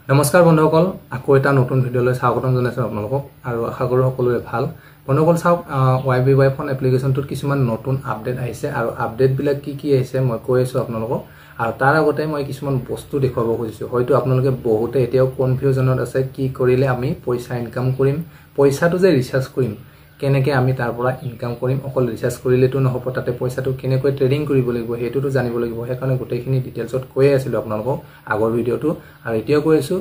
নমস্কাৰ বন্ধুসকল আকৌ এটা নতুন ভিডিঅলৈ স্বাগতম জনাইছো আপোনালোকক আৰু আশা কৰো সকলোৰে ভাল বন্ধুসকল চাওক YBY ফোন এপ্লিকেশনটোত কিছুমান নতুন আপডেট আহিছে আৰু আপডেট বিলাক কি আহিছে মই কৈ আছো আপোনালোকক আৰু তাৰ আগতে মই কিছুমান বস্তু দেখাব খুজিছো হয়তো আপোনালোকে বহুতে এতিয়াও কনফিউজনত আছে কি কৰিলে আমি পইচা ইনকাম কৰিম পইচাটো যে ৰিচাৰ্জ কৰিম কেনেকৈ আমি তাৰ পৰা ইনকাম কৰিম অকল ৰিচাৰ্জ কৰিলেতো নহব তাতে পইচাটো কেনেকৈ ট্ৰেডিং কৰিব লাগিব হেতুটো জানিব লাগিব হেকাৰণে গোটেইখিনি ডিটেইলছত কৈ আছিলো আপোনালোকক আগৰ ভিডিওটো আৰু এতিয়া কৈ আছো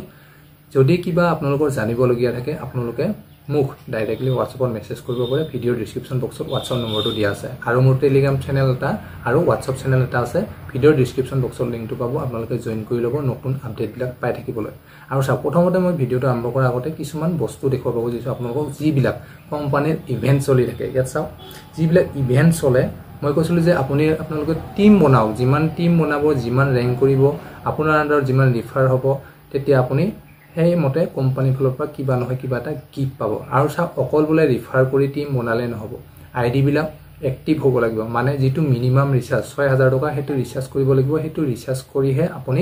যদি কিবা আপোনালোকৰ জানিব লগিয়া থাকে আপোনালোকে মুখ ডাইৰেক্টলি WhatsAppত মেছেজ কৰিব পাৰে ভিডিও ডেসক্ৰিপচন বক্সত WhatsApp নম্বৰটো দিয়া আছে আৰু মোৰ টেলিগ্ৰাম চেনেল এটা আৰু WhatsApp চেনেল এটা আছে ভিডিও ডেসক্ৰিপচন বক্সৰ লিংকটো পাব আপোনালোকে জয়েন কৰি ল'ব নতুন আপডেটবিলাক পাই থাকিবলৈ আৰু প্ৰথমতে মই ভিডিওটো আৰম্ভ কৰাৰ আগতে কিছুমান বস্তু দেখাব খুজিছো আপোনালোকক যিবিলাক কোম্পানীৰ ইভেন্ট চলি থাকে ইয়াত চাওক যিবিলাক ইভেন্ট চলে মই কৈছিলো যে আপোনালোকে টিম বনাওক যিমান টিম বনাব যিমান ৰেংক কৰিব আপোনাৰ আন্ডাৰত যিমান ৰিফাৰ হ'ব তেতিয়া আপুনি সেই মতে কোম্পানী ফালৰ পৰা কিবা নহয় কিবা এটা গিফট পাব আৰু চাওক অকল বলে ৰিফাৰ কৰি টিম বনালে নহব আইডি বিলাক এক্টিভ হ'ব লাগিব মানে যেটো মিনিমাম ৰিচাৰ্জ 6000 টকা হেতু ৰিচাৰ্জ কৰিব লাগিব হেতু ৰিচাৰ্জ কৰিহে আপুনি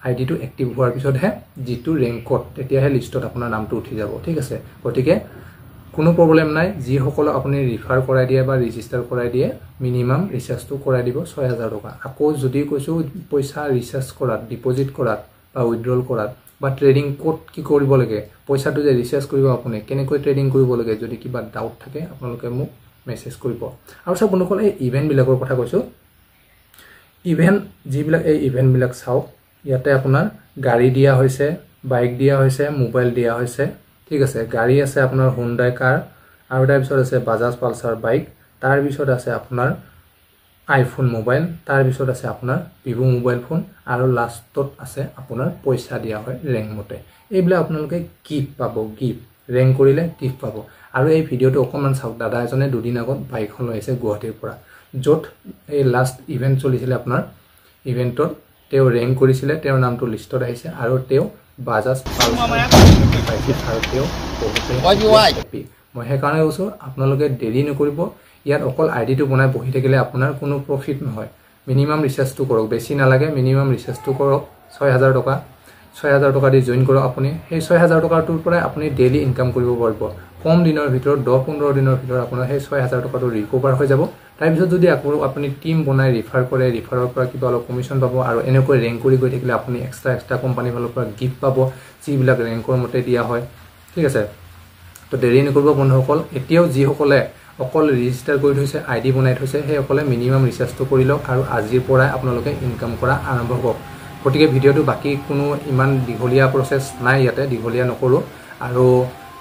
আইডিটো এক্টিভ হোৱাৰ পিছতহে যেটো ৰেংকত তেতিয়াহে লিষ্টত আপোনাৰ নামটো উঠি যাব ঠিক আছে গতিকে কোনো প্ৰবলেম নাই যি সকল আপুনি ৰিফাৰ কৰাই দিয়ে বা ৰেজিষ্টাৰ কৰাই দিয়ে মিনিমাম ৰিচাৰ্জটো কৰাই দিব 6000 টকা আকৌ যদি কৈছো পইচা ৰিচাৰ্জ কৰাত ডিপোজিট কৰাত বা উইথড্ৰল কৰাত বা ট্ৰেডিং কোড কি কৰিব লাগে পইচাটো যে ৰিচাৰ্জ কৰিব আপুনি কেনেকৈ ট্ৰেডিং কৰিব লাগে যদি কিবা ডাউট থাকে আপোনালোকে মোক মেছেজ কৰিব আৰু সব বন্ধুসকল এই ইভেন্ট বিলাকৰ কথা কৈছো ইভেন্ট যিবিলাক এই ইভেন্ট বিলাক চাওক ইয়াতে আপোনাৰ গাড়ী দিয়া হৈছে বাইক দিয়া হৈছে মোবাইল দিয়া হৈছে ঠিক আছে গাড়ী আছে আপোনাৰ Hyundai কাৰ আৰু তাৰ পিছত আছে Bajaj Pulsar বাইক তাৰ পিছত আছে আপোনাৰ আইফোন মোবাইল তাৰ পিছত আছে আপোনাৰ Vivo মোবাইল ফোন আৰু লাষ্টত আছে আপোনাৰ পইচা দিয়া হয় ৰেংক মতে এইবিলাক আপোনালোকে গিফট পাব গিফট ৰেংক কৰিলে গিফট পাব আৰু এই ভিডিওটো অকমান চাওক দাদা এজনে দুদিন আগত বাইকখন লৈছে গুৱাহাটীৰ পৰা যত এই লাষ্ট ইভেন্ট চলিছিল আপোনাৰ ইভেন্টত তেও ৰেংক কৰিছিলে তেও নামটো লিষ্টত আহিছে আৰু তেও Bajaj Pulsar পাইছে আৰু তেও বহুতে মই হেকাৰণে কৈছো আপোনালোকে দেৰি নকৰিব ইয়াত অকল আইডিটো বনাই বহি থাকিলে আপোনাৰ কোনো প্ৰফিট নহয় মিনিমাম ৰিচাৰ্জটো কৰক বেছি নালাগে মিনিমাম ৰিচাৰ্জটো কৰক 6000 টকা দি জয়েন কৰক আপুনি সেই 6000 টকাটোৰ পৰা আপুনি ডেইলি ইনকাম কৰিব পাৰিব কম দিনৰ ভিতৰত 10-15 দিনৰ ভিতৰত আপোনাৰ সেই 6000 টকাটো ৰিকভাৰ হৈ যাব তাৰ পিছত যদি আপুনি টিম বনাই ৰিফাৰ কৰে ৰিফাৰৰ পৰা কিবা অলপ কমিশন পাব আৰু এনেকৈ ৰেংক কৰি গৈ থাকিলে আপুনি এক্সট্ৰা কোম্পানী ফালৰ পৰা গিফট পাব যিবিলাক ৰেংকৰ মতে দিয়া হয় ঠিক আছে তো দেৰি নকৰিব বন্ধুসকল এতিয়াও যি সকলে অকল ৰেজিষ্টাৰ কৰি থৈছে আইডি বনাই থৈছে সেই সকলে মিনিমাম ৰিচাৰ্জটো কৰি লওক আৰু আজিৰ পৰা আপোনালোকে ইনকাম কৰা আৰম্ভ কৰক গতিকে ভিডিওটো বাকি কোনো ইমান দীঘলীয়া প্ৰসেস নাই ইয়াতে দীঘলীয়া নকৰো আৰু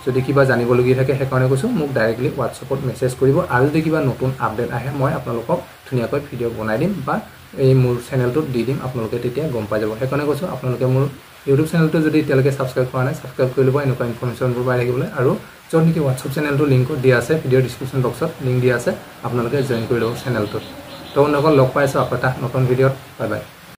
যদি কিবা জানিব লগি থাকে হেকাৰণে কৈছো মোক ডাইৰেক্টলি WhatsAppত মেছেজ কৰিব আৰু যদি কিবা নতুন আপডেট আহে মই আপোনালোকক ধুনিয়াকৈ ভিডিও বনাই দিম বা এই মোৰ চেনেলটোত দি দিম আপোনালোকে তেতিয়া গম পাই যাব হেকাৰণে কৈছো আপোনালোকে মোৰ YouTube চেনেলটো যদি তেলকে সাবস্ক্ৰাইব কৰা নাই সাবস্ক্ৰাইব কৰি লব এনেকুৱা ইনফৰমেশনবোৰ পাই থাকিবলৈ আৰু য'ত নেকি WhatsApp চেনেলটো লিংক দিয়া আছে ভিডিও ডেসক্ৰিপচন বক্সত লিংক দিয়া আছে আপোনালোকে জয়েন কৰি লব চেনেলটোত তো নকল লগ পাইছো আকৌ এটা নতুন ভিডিওত বাই বাই